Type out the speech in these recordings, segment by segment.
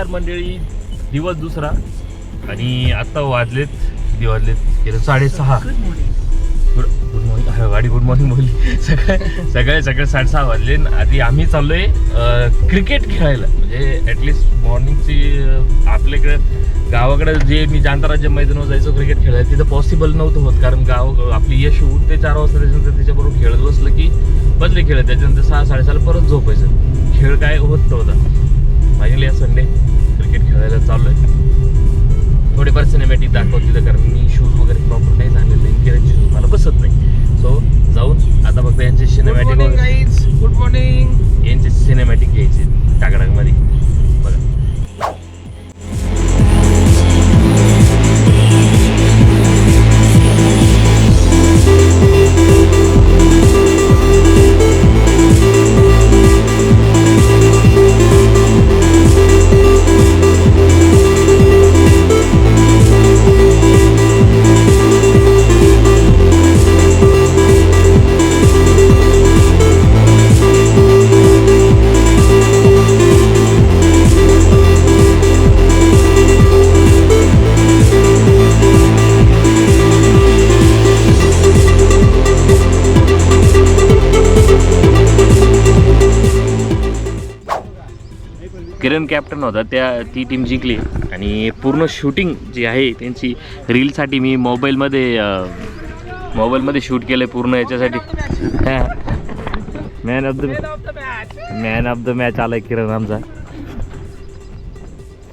नमस्कार मंडळी, दिवस दुसरा आणि आता वाजलेत 6:30. Good morning. गाडी गुड मॉर्निंग बोलली. सकाळी 6:30 वाजले. आधी आम्ही चाललोय क्रिकेट खेळायला. म्हणजे ॲटलिस्ट मॉर्निंगची आपल्याकडे गावाकडे जे मी जाणता राज्य मैदानावर जायचो क्रिकेट खेळायला, तिथं पॉसिबल नव्हतं होत. कारण गाव आपली यश उठते ते 4 वाजता, त्याच्यानंतर त्याच्याबरोबर खेळत बसलं की बसले खेळत, त्याच्यानंतर 6-6:30 परत झोपायचं. खेळ काय होत नव्हता. फायनली या संडे क्रिकेट खेळायला चाललोय. थोडेफार सिनेमॅटिक दाखवत तिथं, कारण मी शूज वगैरे प्रॉपर नाही झालेले नाही. किरण शूज मला बसत नाही. सो जाऊन आता फक्त यांचे सिनेमॅटिक, गुड मॉर्निंग, यांचे सिनेमॅटिक घ्यायचे टाकडामध्ये बघा. किरण कॅप्टन होता, ती टीम जिंकली. आणि पूर्ण शूटिंग जी आहे त्यांची रीलसाठी मी मोबाईलमध्ये शूट केलं पूर्ण याच्यासाठी. मॅन ऑफ द मॅच आलाय किरण आमचा.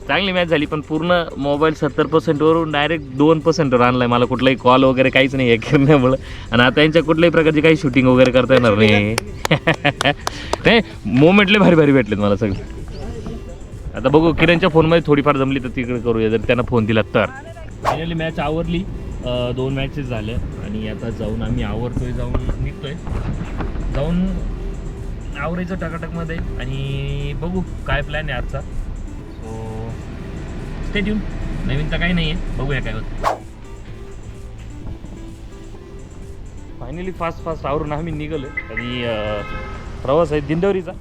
चांगली मॅच झाली, पण पूर्ण मोबाईल 70%वरून डायरेक्ट 2%वर आणलाय. मला कुठलाही कॉल वगैरे काहीच नाही आहे किरण्यामुळं. आणि आता यांच्या कुठल्याही प्रकारची काही शूटिंग वगैरे करता येणार नाही. नाही, मोमेंटले भारी भेटलेत मला सगळे. आता बघू, किरणच्या फोनमध्ये थोडीफार जमली तर तिकडे करूया, जर त्यांना फोन दिला तर. फायनली मॅच आवरली. 2 मॅचेस झाल्या आणि आता जाऊन आम्ही जाऊन निघतोय. जाऊन आवरायचं टकाटकमध्ये आणि बघू काय प्लॅन आहे आजचा. So stay tune. नवीन तर काही नाही आहे, बघूया काय होतं. फायनली फास्ट आवरून आम्ही निघालो आणि प्रवास आहे दिंडोरीचा.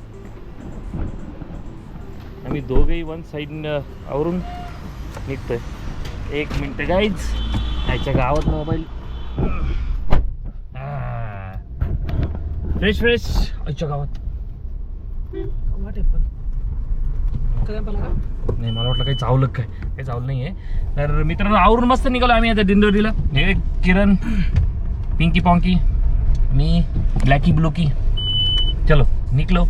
आम्ही दोघेही वन साईड आवरून निघतोय. 1 मिनिट गाईज, याच्या गावात मोबाईल फ्रेश आजच्या गावात नाही. मला वाटलं काही चावलं, काही चावलं नाही आहे. तर मित्रांनो, आवरून मस्त निघालो आम्ही आता दिंडोरीला. हे किरण, पिंकी पॉंकी, मी ब्लॅकी ब्लूकी. चलो निघलो.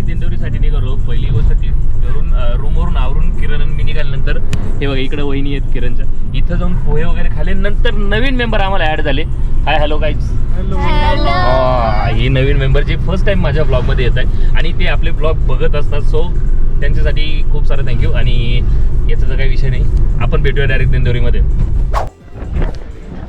दिंडोरीसाठी निघालो. पहिली गोष्ट ती रूमवरून आवरून किरण आणि मी निघाल्यानंतर हे बघा इकडे वहिनी आहेत किरणच्या. इथं जाऊन पोहे वगैरे खाले. नंतर नवीन मेंबर आम्हाला ॲड झाले. Hi hello guys. हे नवीन मेंबर जे फर्स्ट टाइम माझ्या ब्लॉगमध्ये येत आहे आणि ते आपले ब्लॉग बघत असतात. सो त्यांच्यासाठी खूप सारं थँक्यू. आणि याचा जर काही विषय नाही, आपण भेटूया डायरेक्ट दिंडोरीमध्ये.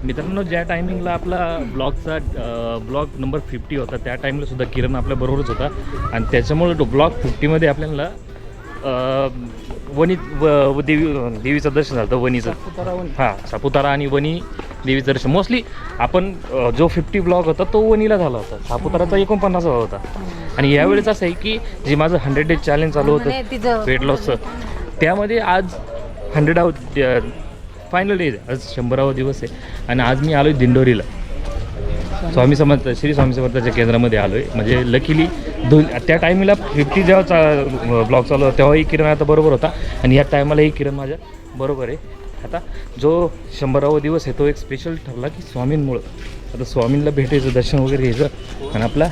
मित्रांनो, ज्या टायमिंगला आपला ब्लॉग नंबर 50 होता, त्या टाईमला सुद्धा किरण आपल्याबरोबरच होता. आणि त्याच्यामुळे तो ब्लॉग 50मध्ये आपल्याला देवीचं दर्शन झालं. वणीचं, सापुतारा आणि वणी देवीचं दर्शन. मोस्टली आपण जो 50 ब्लॉग होता तो वणीला झाला होता. सापुताराचा 49 होता. आणि यावेळेस असं आहे की जे माझं 100 डेज चॅलेंज चालू होतं वेट लॉसचं, त्यामध्ये आज 100 फायनल डेज, आज 100वा दिवस आहे. आणि आज मी आलो आहे दिंडोरीला. श्री स्वामी समर्थाच्या केंद्रामध्ये आलो आहे. म्हणजे लकीली त्या टायमिंगला 50 जेव्हा ब्लॉग चालू होता तेव्हाही किरण आता बरोबर होता. आणि या टायमालाही किरण माझ्या बरोबर आहे. आता जो 100वा दिवस आहे तो एक स्पेशल ठरला की स्वामींमुळं. आता स्वामींना भेटायचं, दर्शन वगैरे घ्यायचं आणि आपला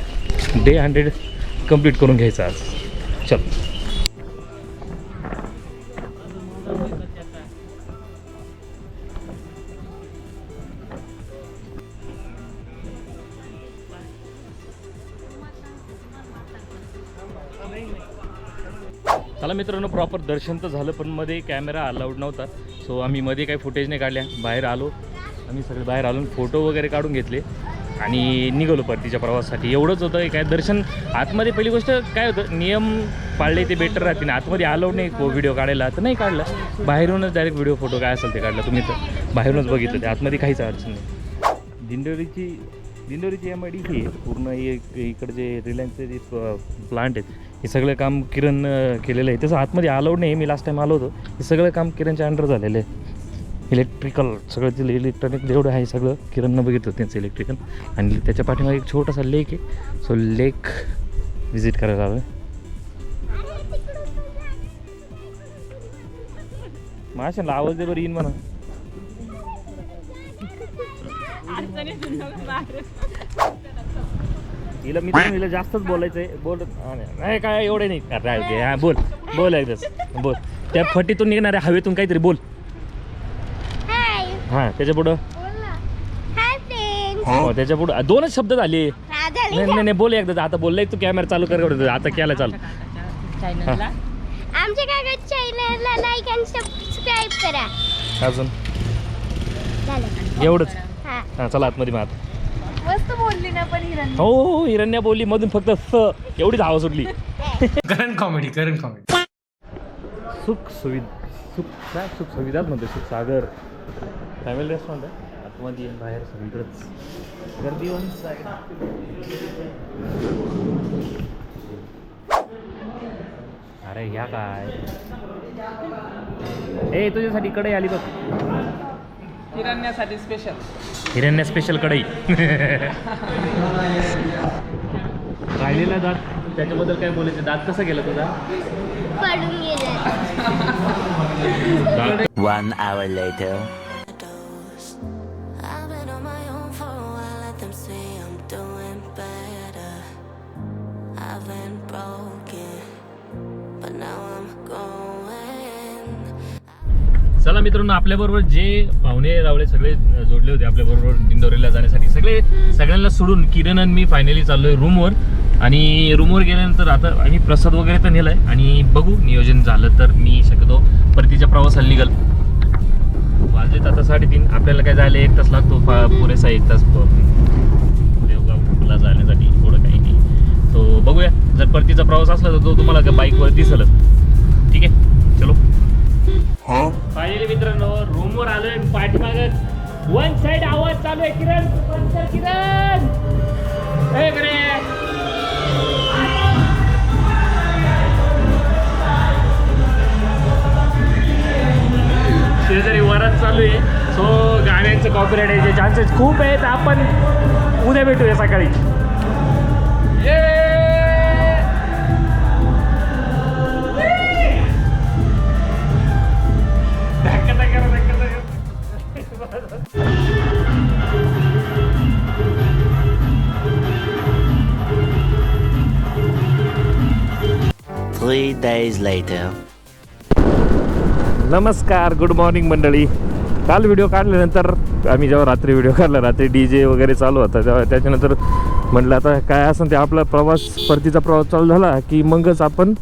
डे 100 कंप्लीट करून घ्यायचा आज. चल. चला मित्रांनो, प्रॉपर दर्शन तर झालं, पण मध्ये कॅमेरा अलाउड नव्हता. सो आम्ही मध्ये काही फुटेज नाही काढल्या. बाहेर आलो, आम्ही सगळे बाहेर आलो, फोटो वगैरे काढून घेतले. आणि निघालो परतीच्या प्रवासासाठी. एवढंच होतं. काय दर्शन आतमध्ये पहिली गोष्ट काय होतं, नियम पाळले ते बेटर राहतील. आतमध्ये आलो नाही व्हिडिओ काढायला तर नाही काढलं, बाहेरूनच डायरेक्ट व्हिडिओ फोटो काय असेल ते काढलं. तुम्ही तर बाहेरूनच बघितलं, ते आतमध्ये काहीच अडचण नाही. दिंडोरीची MID ही पूर्ण इकडे जे रिलायन्सचे जे प्लांट आहेत हे सगळं काम किरण केलेलं आहे. तसं आतमध्ये अलाउड नाही, मी लास्ट टाईम आलो होतो. हे सगळं काम किरणच्या अंडर झालेलं आहे. इलेक्ट्रिकल सगळं ते इलेक्ट्रॉनिक जेवढं आहे सगळं किरणनं बघितलं त्यांचं इलेक्ट्रिकल. आणि त्याच्या पाठीमागे एक छोटासा लेक आहे, सो लेक व्हिजिट करायला आलो आहे. माशाला आवाज दे बरं, येईन म्हणा. हिला मी हिला जास्तच बोलायचं आहे. बोल नाही काय एवढे नाही. हां बोल एकदाच बोल. त्या फटीतून निघणाऱ्या हवेतून काहीतरी बोल. हां त्याच्या त्याच्या पुढं 2च शब्द झाले. नाही बोल एकदा. आता बोललाय तू, कॅमेरा चालू कर. आता केला चालू. आमच्या काका चॅनलला लाईक आणि सबस्क्राइब करा. अजून एवढंच. हां चला आतमध्ये मग. आता मस्त बोलली ना पण हिरण्य. हो हिरण्या बोलली मधून फक्त एवढीच हवा सुटली. Current comedy. सुख सुविधाच म्हणते. सुख सागर फॅमिली रेस्टॉरंट आहे. आतमध्ये बाहेर सगळीकडेच गर्दी वन साईड. अरे या काय तुझ्यासाठी कढई आली बघ. हिरण्या स्पेशल कढई. राहिलेला दात त्याच्याबद्दल काय बोलायचं. दात कसा गेला तुझा? पडून गेला. 1 hour later. चला मित्रांनो, आपल्याबरोबर जे पाहुणे रावळे सगळे जोडले होते आपल्याबरोबर दिंडोरीला जाण्यासाठी, सगळ्यांना सोडून किरण आणि मी फायनली चाललोय रूमवर. आणि रूमवर गेल्यानंतर आता आम्ही प्रसाद वगैरे तर नेलाय आणि बघू नियोजन झालं तर मी शक्यतो परतीच्या प्रवासाला निघाल. वाजलेत आता 3:30. आपल्याला काय जायला 1 तास लागतो, पुरेसा 1 तास देवगावला जाण्यासाठी. थोडं काही नाही. तो बघूया, जर परतीचा प्रवास असला तर तो तुम्हाला बाईकवर दिसेलच. ठीक आहे चलो. फायनली मित्रांनो रूमवर आलोय. पाठीमागे वन साइड आवाज चालू आहे. किरण शेजारी वरात चालू आहे. सो गाण्यांचं कॉपीराइट यायचे चान्सेस खूप आहेत. आपण उद्या भेटूया सकाळी. Three days later. नमस्कार, गुड मॉर्निंग मंडळी. काल व्हिडिओ काढल्यानंतर आम्ही जेव्हा रात्री व्हिडिओ काढला, रात्री DJ वगैरे चालू होता, तेव्हा त्याच्यानंतर म्हटलं आता काय असं ते आपला प्रवास, परतीचा प्रवास चालू झाला की मगच आपण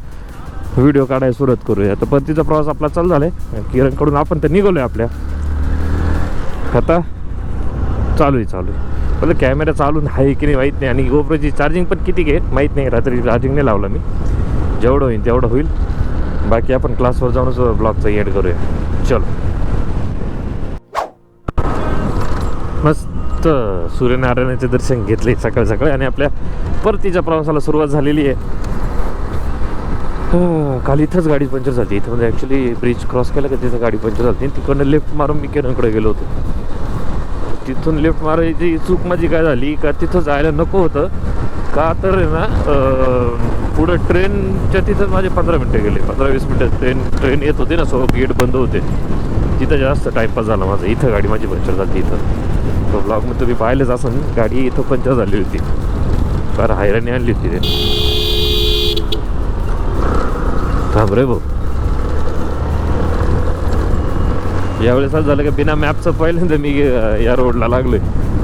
व्हिडिओ काढायला सुरुवात करूया. तर परतीचा प्रवास आपला चालू झाला आहे. किरणकडून आपण तर निघालो आहे आपल्या. आता चालू आहे. पण कॅमेरा चालून आहे की नाही माहीत नाही. आणि गोप्रोची चार्जिंग पण किती घे माहीत नाही. रात्री चार्जिंग नाही लावला मी. जेवढं होईल तेवढं होईल. बाकी आपण क्लासवर जाऊनच ब्लॉगचा एड करूया. चलो. मस्त सूर्यनारायणाचे दर्शन घेतले सकाळी आणि आपल्या परतीच्या प्रवासाला सुरुवात झालेली आहे. काल इथंच गाडी पंक्चर झाली. इथं म्हणजे ॲक्च्युली ब्रिज क्रॉस केला का तिथं गाडी पंक्चर झाली. तिकडनं लेफ्ट मारून मी किरणकडे गेलो होतो. तिथून लेफ्ट मारायची चूक माझी काय झाली का, तिथं जायला नको होतं का, तर आहे ना पुढं ट्रेनच्या तिथं माझे 15 मिनटं गेले. 15-20 मिनटं ट्रेन येत होते ना, सो गेट बंद होते. तिथं जास्त टाईमपास झाला माझा. इथं गाडी माझी पंक्चर झाली. इथं तो ब्लॉगमध्ये तुम्ही पाहिलंच असं, गाडी इथं पंक्चर झाली होती. फार हैराणी आणली होती ते. थांब रे भाऊ. यावेळेस असं झालं का बिना मॅपचं पहिल्यांदा मी या रोडला लागलोय.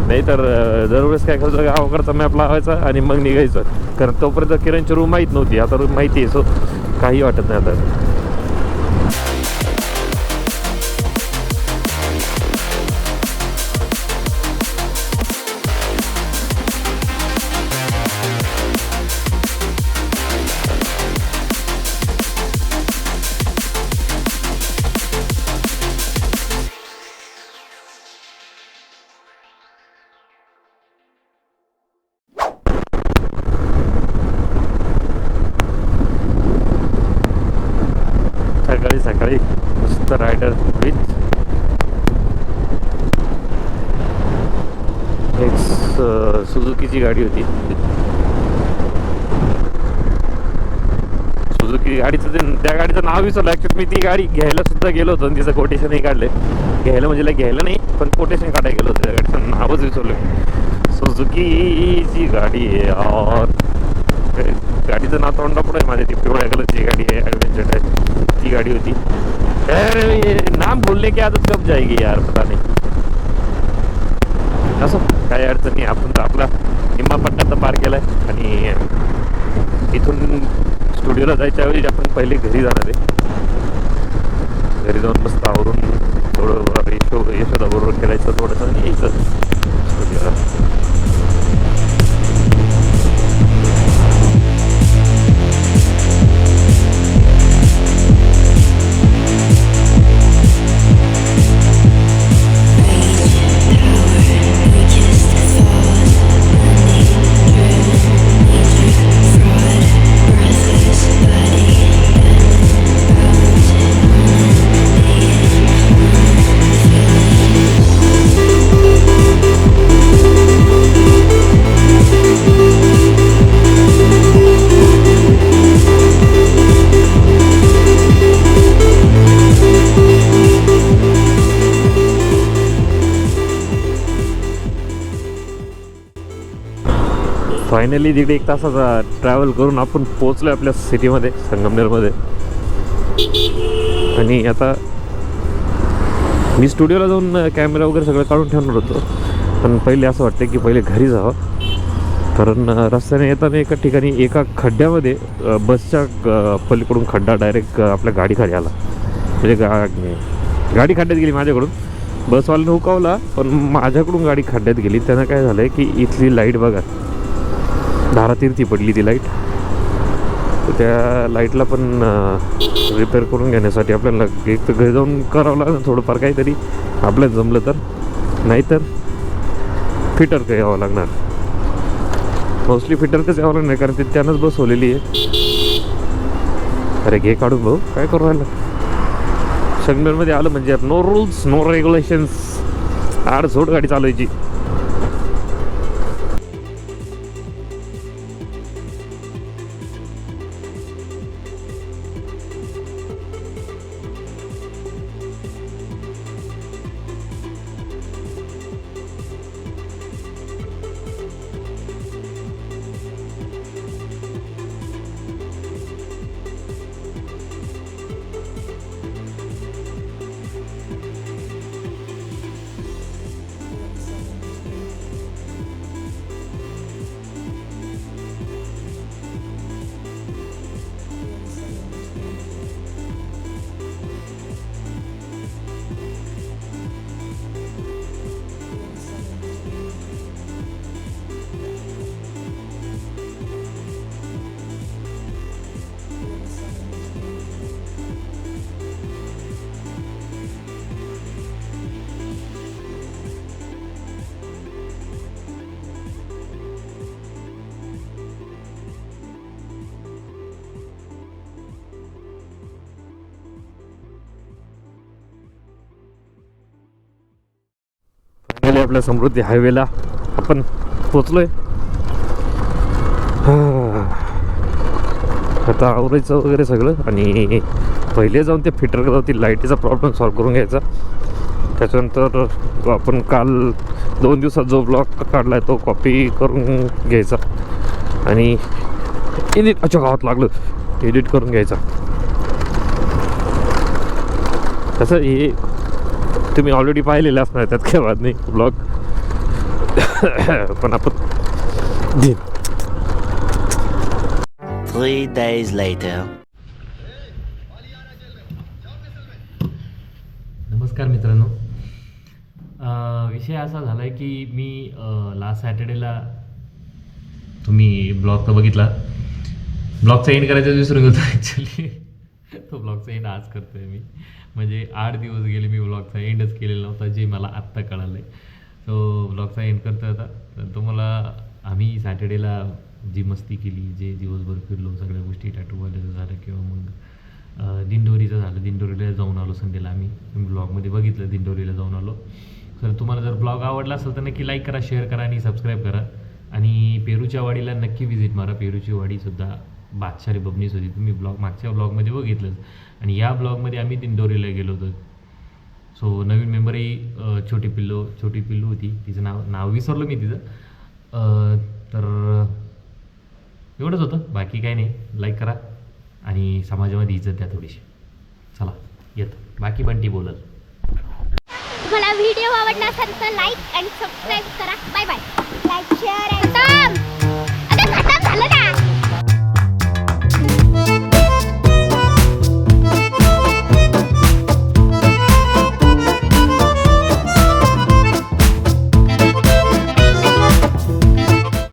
नाहीतर दरवेळेस काय करायचं, गावाकडचा मॅप लावायचा आणि मग निघायचं. कारण तोपर्यंत किरणची रूम माहीत नव्हती. आता रूम माहिती आहे, सो काही वाटत नाही आता. सकाळी मस्त रायडर विथ एक सुझुकीची गाडी होती. सुझुकी गाडीचं त्या गाडीचं नाव विसरलं ॲक्च्युअली. मी ती गाडी घ्यायला सुद्धा गेलो होतो आणि तिचं कोटेशनही काढले. घ्यायला म्हणजे घ्यायला नाही पण कोटेशन काढायला गेलो होतं. त्या गाडीचं नावच विसरलं. सुझुकीची गाडी आहे यार. गाडीचं नाव तोंडापुढे आहे माझ्या. ती पिवळ्या कलरची गाडी आहे ॲडव्हेंचर टाईप ती गाडी होती. अरे नाम बोलने की आदत कब जाएगी यार पता नाही. असं काही अडचण नाही. आपण तर आपला निम्मा पट्टा तर पार केला आहे आणि इथून स्टुडिओला जायच्या वेळी आपण पहिले घरी जाणार आहे. घरी जाऊन मस्त आवरून थोडं यशोदाबरोबर खेळायचं थोडंसं आणि यायचं स्टुडिओला. फायनली 1.5 तासाचा ट्रॅव्हल करून आपण पोचलो आपल्या सिटीमध्ये संगमनेरमध्ये. आणि आता मी स्टुडिओला जाऊन कॅमेरा वगैरे सगळं काढून ठेवणार होतो पण पहिले असं वाटतं की पहिले घरी जावं. कारण रस्त्याने येताना एका ठिकाणी एका खड्ड्यामध्ये बसच्या पलीकडून खड्डा डायरेक्ट आपल्या गाडीखाली आला. म्हणजे गाडी खड्ड्यात गेली माझ्याकडून. बसवाल्यानं हुकावला पण माझ्याकडून गाडी खड्ड्यात गेली. त्यानं काय झालं की इथली लाईट बघा धारातीर्थी पडली ती लाईट. तर त्या लाईटला पण रिपेअर करून घेण्यासाठी आपल्याला एक तर घरी जाऊन करावं लागलं थोडंफार काहीतरी आपल्याला जमलं तर. नाहीतर फिटरकडे यावं लागणार. मोस्टली फिटरकच यावं लागणार कारण ते त्यानंच बसवलेली आहे. अरे घे काढून भाऊ काय करू राहिलं. संगमेरमध्ये आलं म्हणजे नो रूल्स नो रेग्युलेशन्स. आडझोड गाडी चालवायची. फायनली आपल्या समृद्धी हायवेला आपण पोचलोय. आता आवरायचं वगैरे सगळं आणि पहिले जाऊन ते फिटर जाऊन लाईटीचा प्रॉब्लेम सॉल्व्ह करून घ्यायचा. त्याच्यानंतर आपण काल 2 दिवसात जो ब्लॉग काढला आहे तो कॉपी करून घ्यायचा आणि अच्छा गावात लागलं एडिट करून घ्यायचा. तसं हे तुम्ही ऑलरेडी पाहिलेलं असणार त्यात काही वाद नाही ब्लॉग. पण आपण 3 days later. नमस्कार मित्रांनो. विषय असा झाला आहे की मी लास्ट सॅटर्डेला तुम्ही ब्लॉग तर बघितला. ब्लॉगचा एंड करायचं विसरून गेलो ॲक्च्युली. तो ब्लॉगचा एंड आज करतो आहे मी. म्हणजे 8 दिवस गेले मी ब्लॉगचा एंडच केलेला नव्हता जे मला आत्ता कळालं आहे. तो ब्लॉगचा एंड करतो होता. तर तुम्हाला आम्ही सॅटर्डेला जी मस्ती केली जे दिवसभर फिरलो सगळ्या गोष्टी टॅटूवाल्याचं झालं किंवा मग दिंडोरीचं झालं, दिंडोरीला जाऊन आलो संडेला आम्ही, ब्लॉगमध्ये बघितलं दिंडोरीला जाऊन आलो. तर तुम्हाला जर ब्लॉग आवडला असेल तर नक्की लाईक करा, शेअर करा आणि सबस्क्राईब करा. आणि पेरूच्या वाडीला नक्की व्हिजिट मारा. पेरूची वाडीसुद्धा बादशाह रिबबनीस होती, तुम्ही मागच्या ब्लॉगमध्ये बघितलंच. आणि या ब्लॉगमध्ये आम्ही दिंडोरीला गेलो होतो. सो नवीन मेंबरही छोटी पिल्लू होती, तिचं नाव विसरलो मी तिचं. तर एवढंच होतं, बाकी काही नाही. लाईक करा आणि समाजामध्ये इज्जत द्या थोडीशी. चला येतं, बाकी बंटी बोलल. तुम्हाला व्हिडिओ आवडला असेल तर लाईक आणि सबस्क्राईब करा. Bye bye. Like share and